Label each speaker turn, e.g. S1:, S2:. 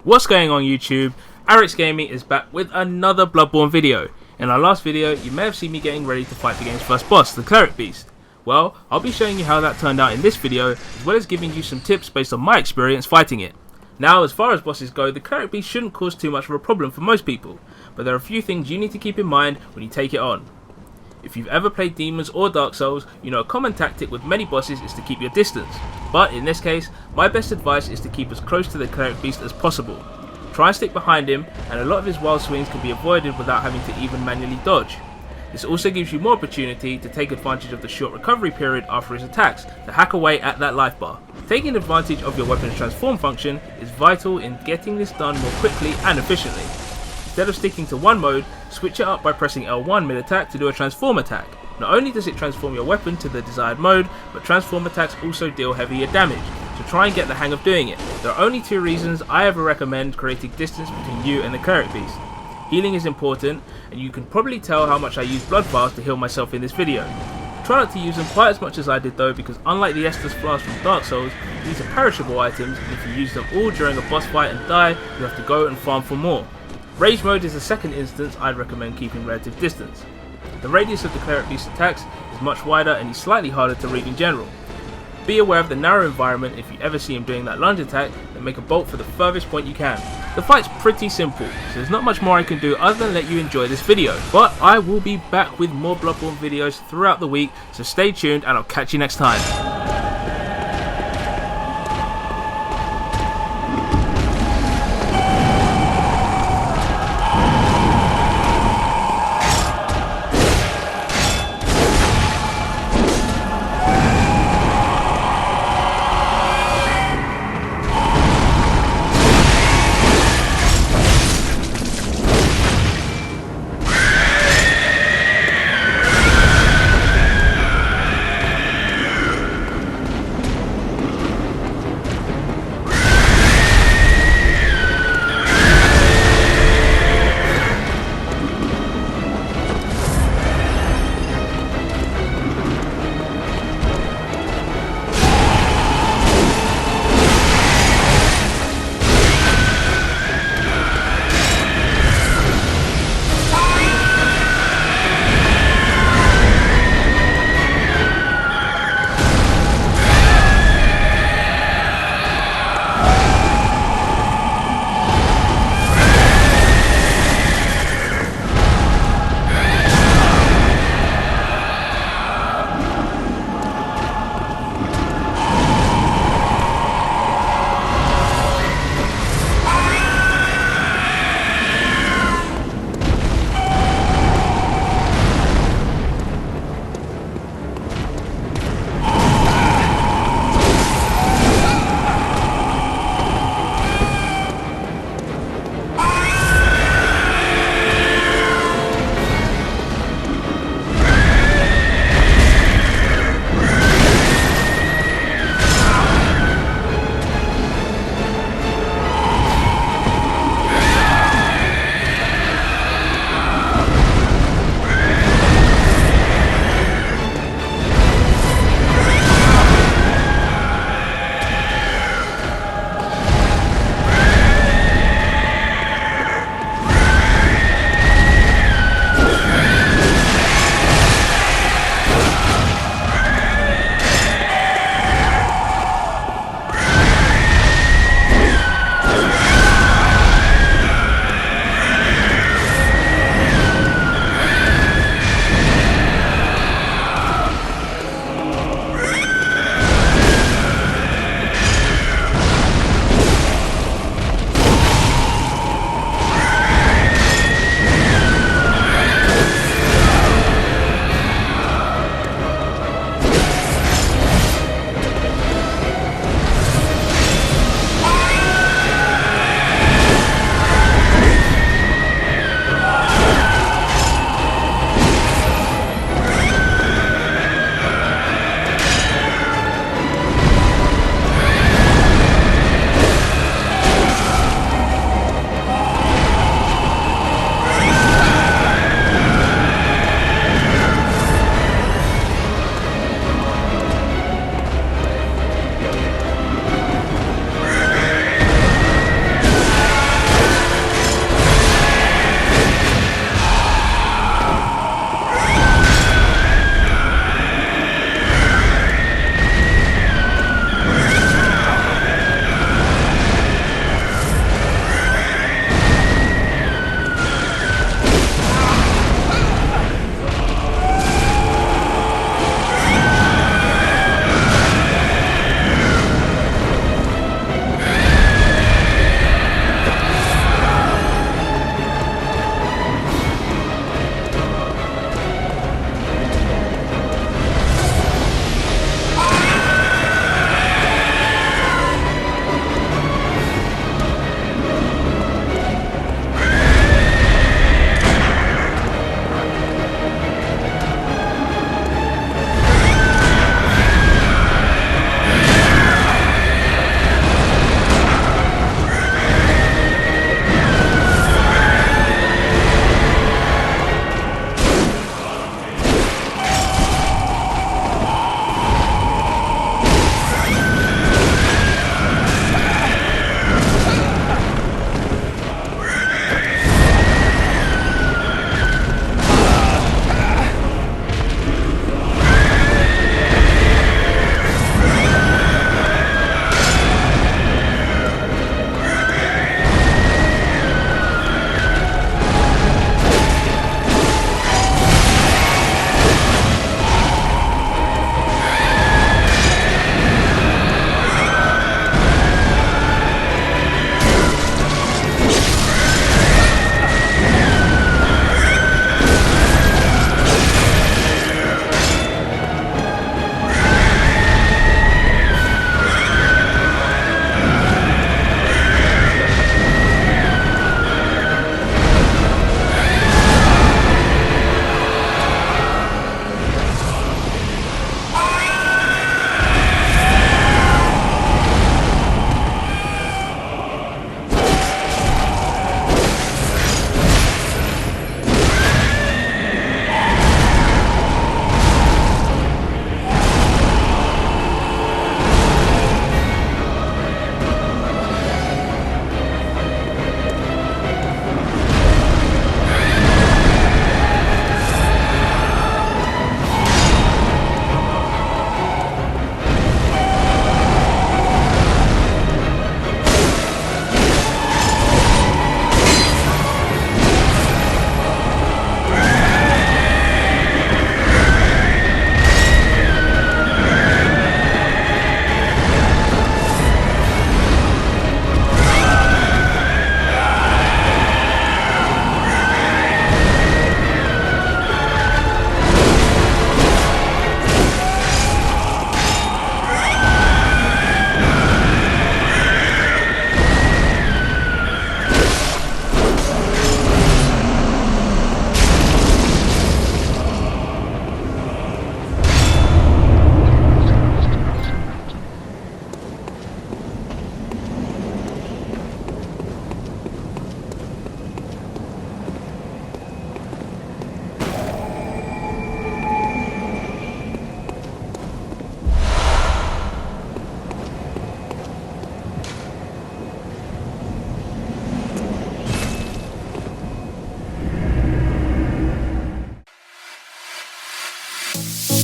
S1: What's going on YouTube? Arix Gaming is back with another Bloodborne video. In our last video, you may have seen me getting ready to fight the game's first boss, the Cleric Beast. Well, I'll be showing you how that turned out in this video, as well as giving you some tips based on my experience fighting it. Now, as far as bosses go, the Cleric Beast shouldn't cause too much of a problem for most people, but there are a few things you need to keep in mind when you take it on. If you've ever played Demons or Dark Souls, you know a common tactic with many bosses is to keep your distance. But in this case, my best advice is to keep as close to the Cleric Beast as possible. Try and stick behind him, and a lot of his wild swings can be avoided without having to even manually dodge. This also gives you more opportunity to take advantage of the short recovery period after his attacks to hack away at that life bar. Taking advantage of your weapon's transform function is vital in getting this done more quickly and efficiently. Instead of sticking to one mode, switch it up by pressing L1 mid-attack to do a transform attack. Not only does it transform your weapon to the desired mode, but transform attacks also deal heavier damage, so try and get the hang of doing it. There are only two reasons I ever recommend creating distance between you and the Cleric Beast. Healing is important, and you can probably tell how much I use blood vials to heal myself in this video. Try not to use them quite as much as I did though, because unlike the Estus Flask from Dark Souls, these are perishable items, and if you use them all during a boss fight and die, you have to go and farm for more. Rage mode is the second instance I'd recommend keeping relative distance. The radius of the Cleric Beast's attacks is much wider and he's slightly harder to read in general. Be aware of the narrow environment. If you ever see him doing that lunge attack, then make a bolt for the furthest point you can. The fight's pretty simple, so there's not much more I can do other than let you enjoy this video. But I will be back with more Bloodborne videos throughout the week, so stay tuned and I'll catch you next time.
S2: Beast.